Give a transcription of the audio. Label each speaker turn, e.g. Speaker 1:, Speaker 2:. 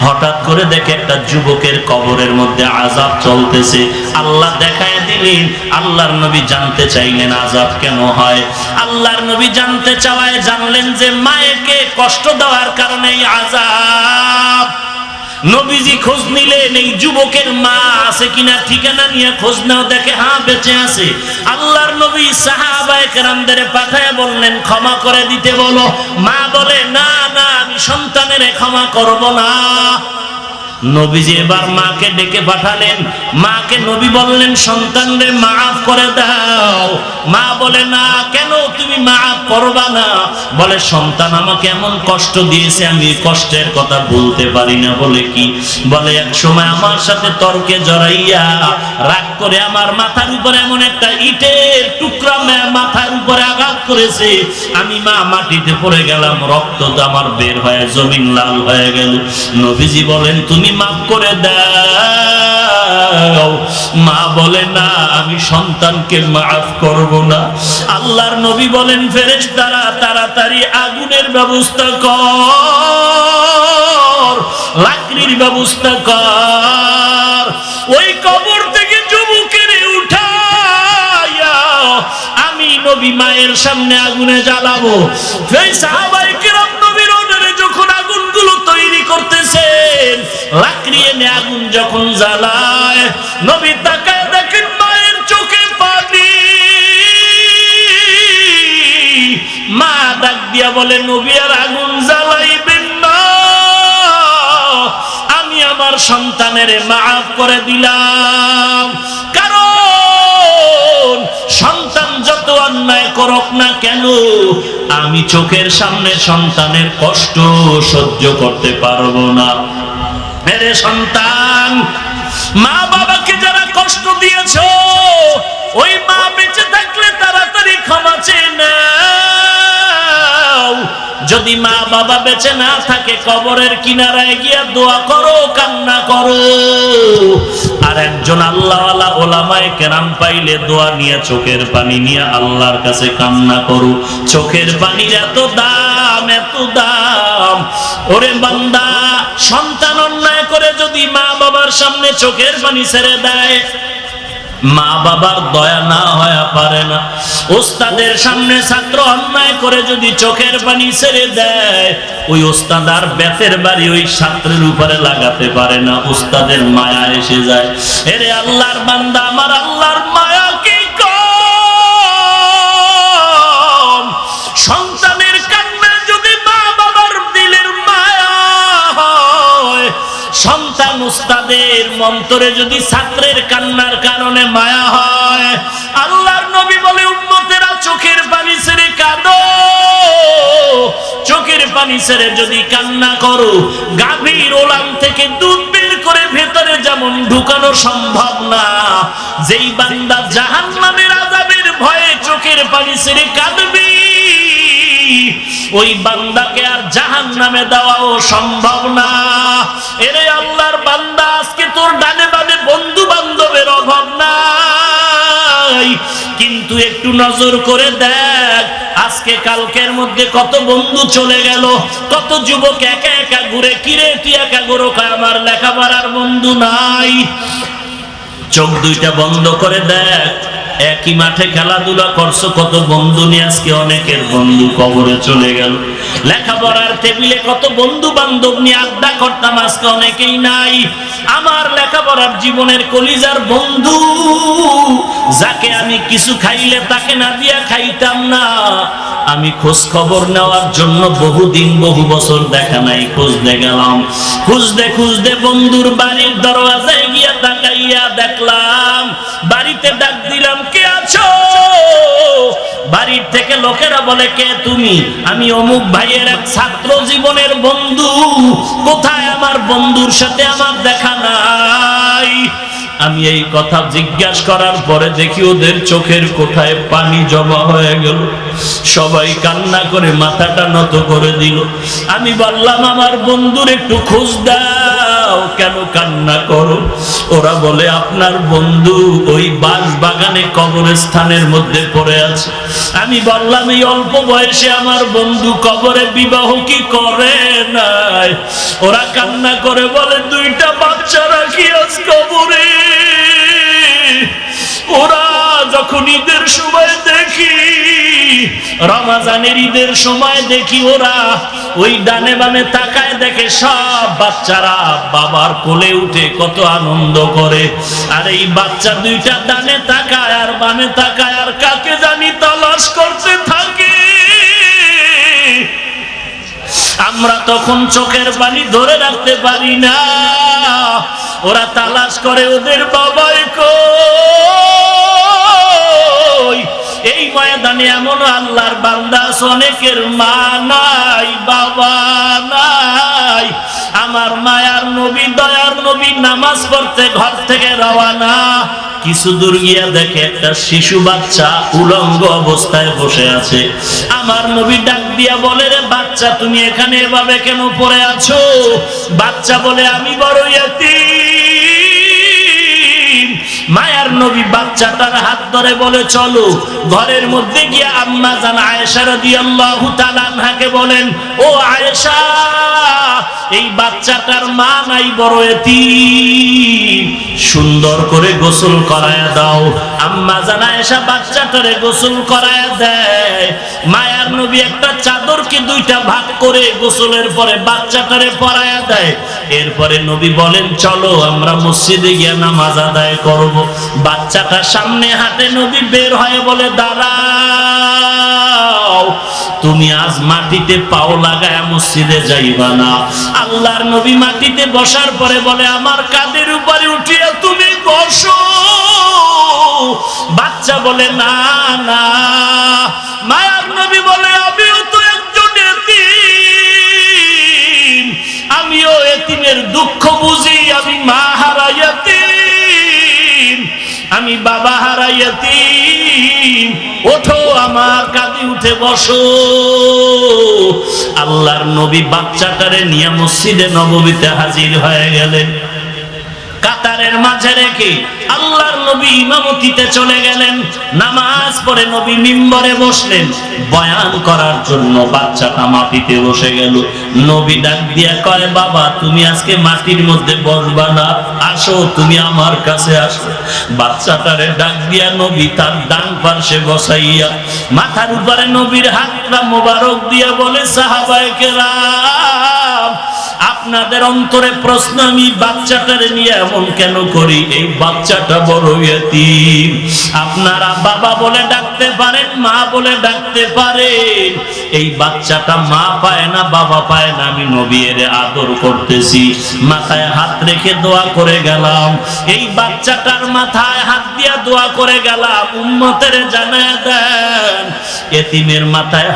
Speaker 1: হঠাৎ করে দেখে একটা যুবকের কবরের মধ্যে আযাব চলতেছে। আল্লাহ দেখায় দিলেন, আল্লাহর নবী জানতে চাইলেন আযাব কেন হয়। আল্লাহর নবী জানতে চাওয়ায় জানলেন যে মায়েরকে কষ্ট দেওয়ার কারণে এই আযাব। নবীজি খোঁজ নিলেন এই যুবকের মা আছে কিনা, ঠিকানা নিয়ে খোঁজ নাও, দেখে হ্যাঁ বেঁচে আছে। আল্লাহর নবী সাহাবায়ে কেরামদের পাঠায় বললেন ক্ষমা করে দিতে বলো। মা বলে না না, আমি সন্তানের ক্ষমা করব না। নবীজি এবার মাকে ডেকে পাঠালেন। মাকে নবী বললেন সন্তানদের মাফ করে দাও। মা বলে না, কেন তুমি মাফ করবা না? বলে সন্তান আমাকে এমন কষ্ট দিয়েছে, আমি কষ্টের কথা বলতে পারি না। বলে কি? বলে এক সময় আমার সাথে তর্কে জড়াইয়া রাগ করে আমার মাথার উপরে এমন একটা ইটের টুকরা মাথার উপরে আঘাত করেছে, আমি মা মাটিতে পড়ে গেলাম, রক্ত তো আমার বের হয়ে জমিন লাল হয়ে গেল। নবীজি বলেন তুমি মাফ করে দাও। মা বলে না, আমি সন্তানকে মাফ করব না। আল্লাহর নবী বলেন ফেরেশতারা তাড়াতাড়ি আগুনের ব্যবস্থা কর, লাকড়ির ব্যবস্থা কর, ওই কবর থেকে যুবকের উঠাইয়া আমি নবী মায়ের সামনে আগুনে জ্বালাবো। সেই সাহাবায়ে কেরাম নবীর অর্ডারে যখন আগুনগুলো তৈরি করতেছেন, লাকড়ি এনে আগুন যখন জ্বালায়, নবী তাকায় দেখেন মায়ের চোখে পানি। মা ডাক দিয়া বলে নবী আর আগুন জ্বালাইবেন না, আমি আমার সন্তানের মাফ করে দিলাম। কারণ সন্তান যত অন্যায় করুক না কেন, আমি চোখের সামনে সন্তানের কষ্ট সহ্য করতে পারবো না। মেরে সন্তান, মা বাবাকে যারা কষ্ট দিয়েছো, ওই মা বেঁচে থাকলে তাড়াতাড়ি ক্ষমা চেয়ে নাও। যদি মা বাবা বেঁচে না থাকে, কবরের কিনারায় গিয়া দোয়া করো, কান্না করো। আর একজন আল্লাহওয়ালা ওলামায়ে কেরাম পাইলে দোয়া নিয়ে চোখের পানি নিয়ে আল্লাহর কাছে কান্না করো। চোখের পানির এত দাম, এত দাম। ওরে বান্দা, সন্তান অন্যায় করে যদি মা বাবার সামনে চোখের পানি ছেড়ে দেয়, মা বাবার দয়া না হয়ে পারে না। ওস্তাদের সামনে ছাত্র অন্যায় করে যদি চোখের পানি ছেড়ে দেয়, ওই ওস্তাদ আর বেতের বাড়ি ওই ছাত্রের উপরে লাগাতে পারে না, ওস্তাদের মায়া এসে যায়। এরে আল্লাহর বান্দা, আমার আল্লাহর মায়া কি কম? সন্তানের কান্না যদি মা বাবার দিলের মায়া হয়, সন্তান উস্তাদের মন্তরে যদি ছাত্রের কান্নার কারণে মায়া হয়, আল্লাহর নবী বলে উম্মতেরা চোখের পানি ছেড়ে কাঁদো। চোখের পানি ছেড়ে যদি কান্না করো, গাভীর ওলান থেকে দুধ বের করে ভেতরে যেমন ঢুকানো সম্ভব না, যেই বান্দা জাহান্নামের আযাবের ভয়ে চোখের পানি ছেড়ে কাঁদবি, ওই বান্দাকে আর জাহান্নামে দেওয়াও সম্ভব না। এরে আল্লাহর বান্দা, আজকে তোর ডানে বামে বন্ধু বান্ধবের অভাব নাই, কিন্তু একটু নজর করে দেখ, আজকে কালকের মধ্যে কত বন্ধু চলে গেল, কত যুবক একা একা ঘুরে। কিরে তুই একা ঘুরো? আমার লেখাপড়ার বন্ধু নাই। চোখ দুইটা বন্ধ করে দেখ, একই মাঠে খেলাধুলা করছো, কত বন্ধু নিয়ে আজকে অনেকের বন্ধু কবরে চলে গেল। লেখাপড়ার টেবিলে কত বন্ধু বান্ধব নিয়ে আড্ডা করতাম, আজকে অনেকেই নাই। আমার লেখাপড়ার জীবনের কলিজার বন্ধু, যাকে আমি কিছু খাইলে তাকে না দিয়া খাইতাম না, আমি খোঁজ খবর নেওয়ার জন্য বহুদিন বহু বছর দেখা নাই খুঁজতে গেলাম। খুঁজতে খুঁজতে বন্ধুর বাড়ির দরওয়াজায় গিয়া তাকাইয়া দেখলাম, বাড়িতে ডাক দিলাম, কে আছো? বাড়ির থেকে লোকেরা বলে, কে তুমি? আমি অমুক ভাইয়ের এক ছাত্র জীবনের বন্ধু। কোথায় আমার বন্ধুর সাথে আমার দেখা নাই? আমি এই কথা জিজ্ঞাসা করার পরে দেখি ওদের চোখের কোঠায় পানি জমা হয়ে গেল। সবাই কান্না করে মাথাটা নত করে দিল। আমি বললাম, আমার বন্ধুর একটু খোঁজ দাও। কেন কান্না করো? ওরা বলে আপনার বন্ধু ওই বাঁশ বাগানে কবরস্থানের মধ্যে পড়ে আছে। আমি বললাম এই অল্প বয়সে আমার বন্ধু কবরে বিবাহ কি করে নাই? ওরা কান্না করে বলে দুইটা বাচ্চা রাখি আজ কবরে। ওরা যখন ঈদের সময় দেখি, রমজানের ঈদের সময় দেখি, ওরা ওই ডানে বামে তাকায় দেখে সব বাচ্চারা বাবার কোলে উঠে কত আনন্দ করে। আর এই বাচ্চা দুইটা ডানে তাকায় আর বামে তাকায় আর কাকে জানি তালাশ করতে থাকে। আমরা তখন চোখের পানি ধরে রাখতে পারি না। ওরা তালাশ করে ওদের বাবাই কই। এই ময়দানে এমন আল্লাহর বান্দা অনেকের মা নাই, বাবা নাই। আমার মায়ার নবী, দয়ার নবী নামাজ পড়তে ঘর থেকে রওয়ানা। কিছু দূর গিয়া দেখে একটা শিশু বাচ্চা উলঙ্গ অবস্থায় বসে আছে। আমার নবী ডাক দিয়া বলে, রে বাচ্চা তুমি এখানে এভাবে কেন পড়ে আছো? বাচ্চা বলে আমি বড় ইয়াতীম। মায়ার নবী বাচ্চাটার হাত ধরে বলে চলো। ঘরের মধ্যে গিয়া আম্মা জান আয়েশা রাদিয়াল্লাহু তাআলা আনহাকে বলেন, ও আয়েশা, এই বাচ্চাটার মা নাই, বড় এতিম, সুন্দর করে গোসল করায়া দাও। আম্মা জান আয়েশা বাচ্চাটারে গোসল করায়া দেয়। মায়ার নবী একটা চাদরকে দুইটা ভাগ করে গোসলের পরে বাচ্চাটারে পরায়া দেয়। এরপরে নবী বলেন চলো আমরা মসজিদে গিয়ে নামাজ আদায় করব। বাচ্চাটা সামনে হাঁটে। নবী বের হয়ে বলে দাঁড়াও, তুমি আজ মাটিতে পাও লাগায় মসজিদে যাইবা না। আল্লাহর নবী মাটিতে বসার পরে বলে আমার কাঁধের উপরে উঠিয়া তুমি বসো। বাচ্চা বলে না না। মায়ার নবী বলে আমিও তো একজন এতিম, আমিও এতিমের দুঃখ বুঝি। আমি মা হারা এতিম, আমি বাবা হারা এতিম। ওঠো আমার কাঁধে উঠে বসো। আল্লাহর নবী বাচ্চাটারে নিয়ে মসজিদে নববীতে হাজির হয়ে গেলেন। কাতারের মাঝে রেখে আল্লাহর নবী ইমামতিতে চলে গেলেন। নামাজ পড়ে নবী মিম্বরে বসলেন বয়ান করার জন্য। বাচ্চাটা মাটিতে বসে গেল। নবী ডাক দিয়া কয়, বাবা তুমি আজকে মাটির মধ্যে বসবা না, আসো তুমি আমার কাছে আসো। বাচ্চাটারে ডাক দিয়া নবী তার ডান পাশে বসাইয়া মাথার উপরে নবীর হাতটা মোবারক দিয়া বলে, সাহাবায়ে কেরাম, আপনাদের অন্তরে প্রশ্ন আমি বাচ্চাটারে নিয়ে এমন কেন করি? এই বাচ্চাটা বড় ইয়তীম। আপনারা বাবা বলে ডাকতে পারেন, মা বলে ডাকতে পারেন। এই বাচ্চাটা মা পায় না, বাবা পায় না, আমি নবী এর আদর করতেছি। মাথায় হাত রেখে দোয়া করে গেলাম। এই বাচ্চাটার মাথায় হাত দিয়া দোয়া করে গেলাম, উম্মতের জানায়া দেন এতিমের মাথায়